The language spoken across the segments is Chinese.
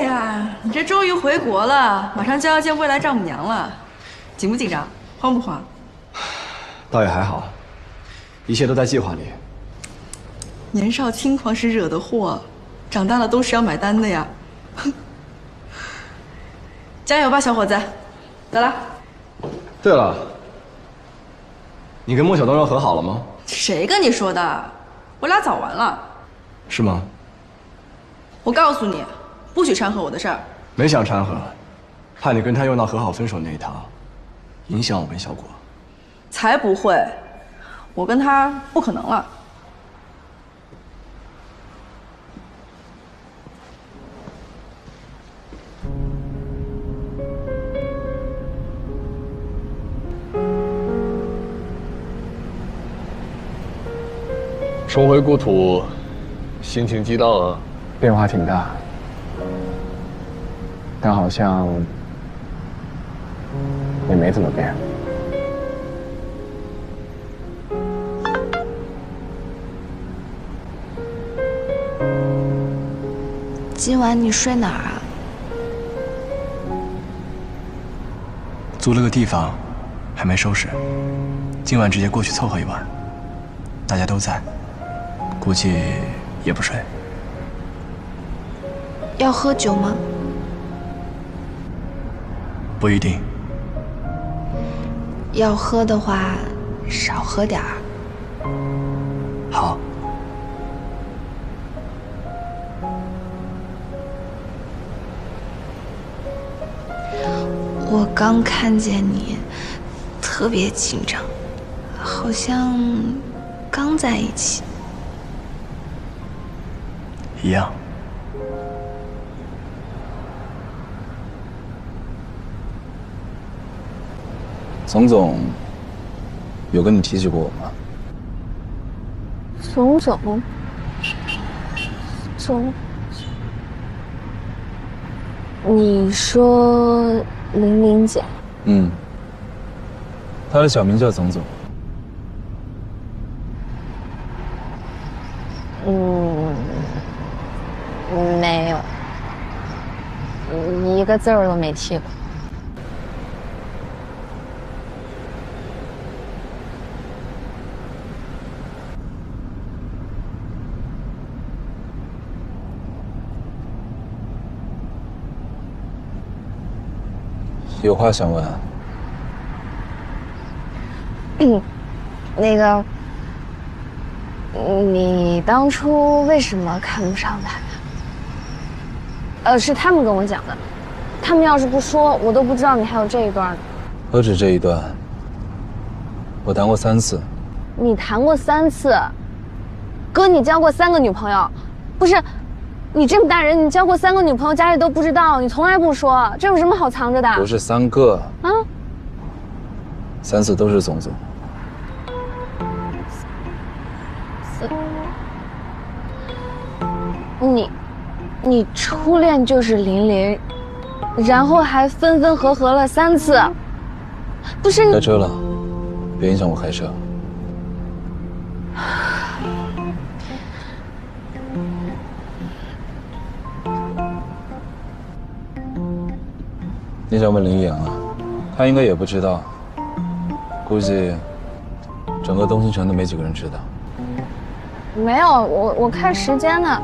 呀，你这终于回国了，马上就要见未来丈母娘了，紧不紧张？慌不慌？倒也还好，一切都在计划里。年少轻狂时惹的祸，长大了都是要买单的呀。加油吧，小伙子！走了。对了，你跟莫小东要和好了吗？谁跟你说的？我俩早完了。是吗？我告诉你，不许掺和我的事儿。没想掺和，怕你跟他又闹和好分手那一套，影响我跟小果。才不会，我跟他不可能了。重回故土，心情激荡啊！变化挺大，但好像也没怎么变。今晚你睡哪儿啊？租了个地方，还没收拾，今晚直接过去凑合一晚。大家都在，估计也不睡。要喝酒吗？不一定。要喝的话，少喝点儿。好。我刚看见你，特别紧张，好像刚在一起。一样。总有跟你提起过我吗？总，你说玲玲姐？嗯，她的小名叫总。没有，一个字儿都没提过。有话想问。那个，你当初为什么看不上他呀？是他们跟我讲的，他们要是不说，我都不知道你还有这一段呢。何止这一段，我谈过3次。你谈过3次，哥，你交过3个女朋友，不是？你这么大人，你交过3个女朋友，家里都不知道，你从来不说，这有什么好藏着的？不是3个啊，3次都是总。你初恋就是琳琳，然后还分分合合了3次，不是你？开车了，别影响我开车。你想问林一阳啊？他应该也不知道，估计整个东兴城都没几个人知道。没有，我看时间呢。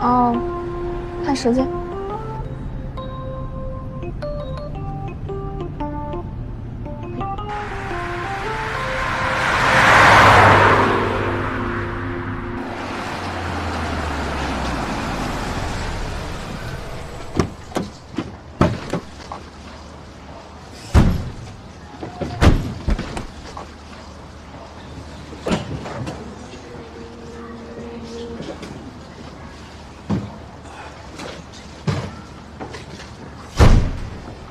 哦，看时间。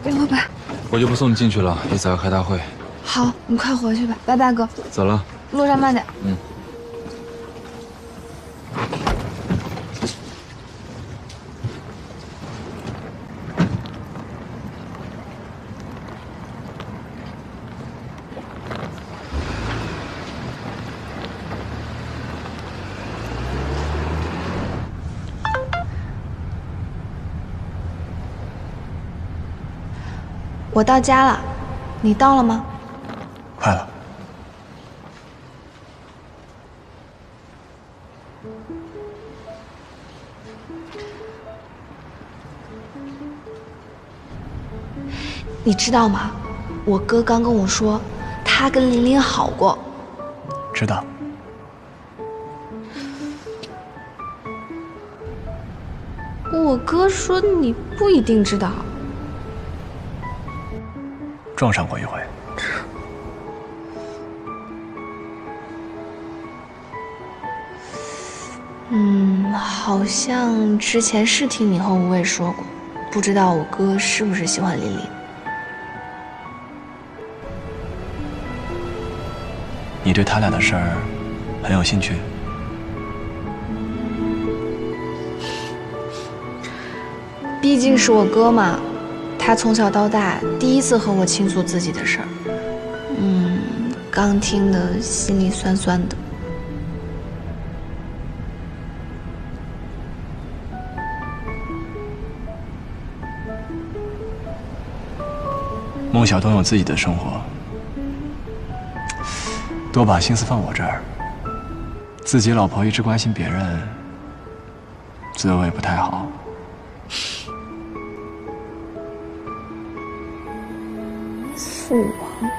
林老板，我就不送你进去了，一早要开大会。好，你快回去吧，拜拜，哥。走了。路上慢点。嗯。我到家了，你到了吗？快了。你知道吗？我哥刚跟我说，他跟琳琳好过。知道。我哥说你不一定知道。撞上过一回。好像之前是听你和吴畏说过，不知道我哥是不是喜欢琳琳。你对他俩的事儿很有兴趣？毕竟是我哥嘛，他从小到大第一次和我倾诉自己的事儿，刚听得心里酸酸的。孟小冬有自己的生活，多把心思放我这儿，自己老婆一直关心别人，滋味不太好。父王，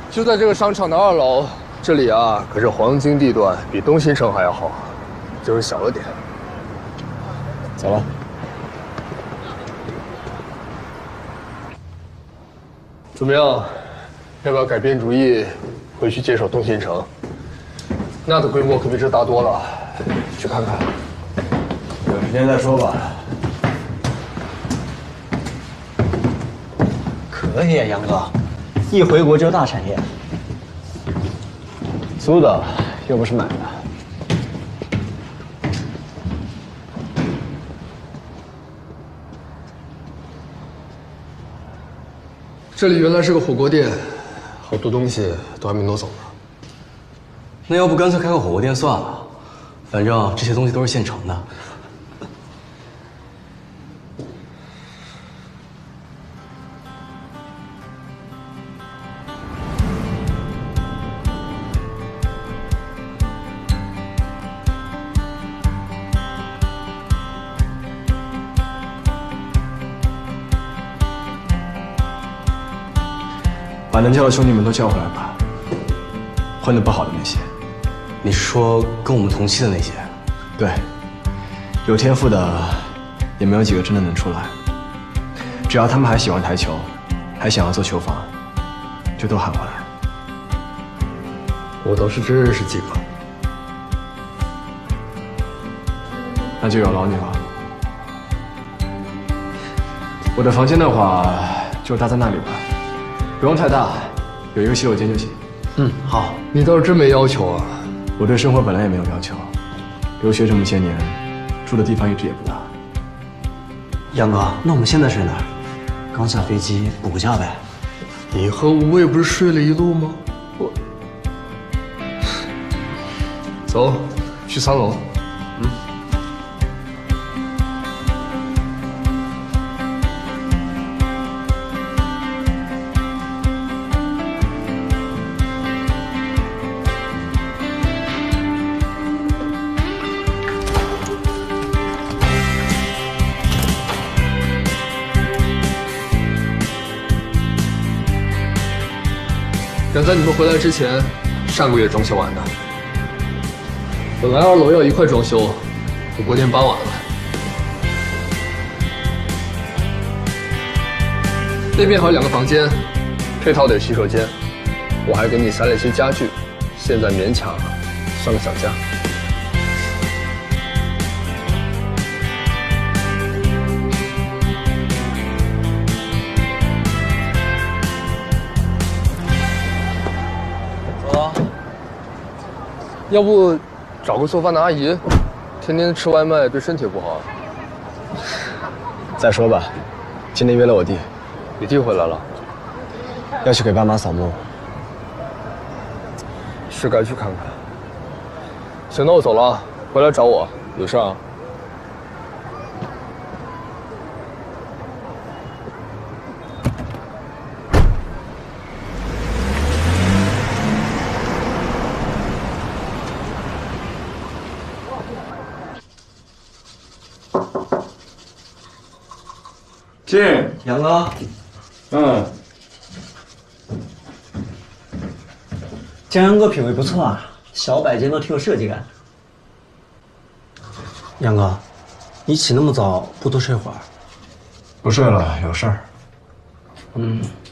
就在这个商场的2楼，这里啊可是黄金地段，比东新城还要好，就是小了点。走了。怎么样？要不要改变主意，回去接手东新城？那的规模可比这大多了，去看看。有时间再说吧。可以啊，杨哥，一回国就大产业。租的，又不是买的。这里原来是个火锅店，好多东西都还没挪走呢。那要不干脆开个火锅店算了，反正这些东西都是现成的。把能叫的兄弟们都叫回来吧，混得不好的那些。你是说跟我们同期的那些？对，有天赋的也没有几个真的能出来。只要他们还喜欢台球，还想要做球房，就都喊过来。我倒是真认识几个。那就有劳你了。我的房间的话，就搭在那里吧。不用太大，有一个洗手间就行。好。你倒是真没要求啊。我对生活本来也没有要求，留学这么些年，住的地方一直也不大。杨哥，那我们现在睡哪儿？刚下飞机补个觉呗。你和吴畏不是睡了一路吗？走，去3楼。赶在你们回来之前，上个月装修完的。本来2楼要一块装修，火锅店搬完了。那边还有2个房间，配套的有洗手间。我还给你塞了一些家具，现在勉强算个小家。要不找个做饭的阿姨，天天吃外卖对身体不好。再说吧，今天约了我弟，你弟回来了，要去给爸妈扫墓。是该去看看。行，那我走了，回来找我，有事啊。进，杨哥，江阳哥品味不错啊，小摆件都挺有设计感。杨哥，你起那么早，不多睡会儿？不睡了，有事儿。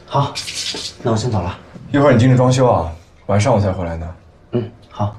好，那我先走了。一会儿你盯着装修啊，晚上我才回来呢。好。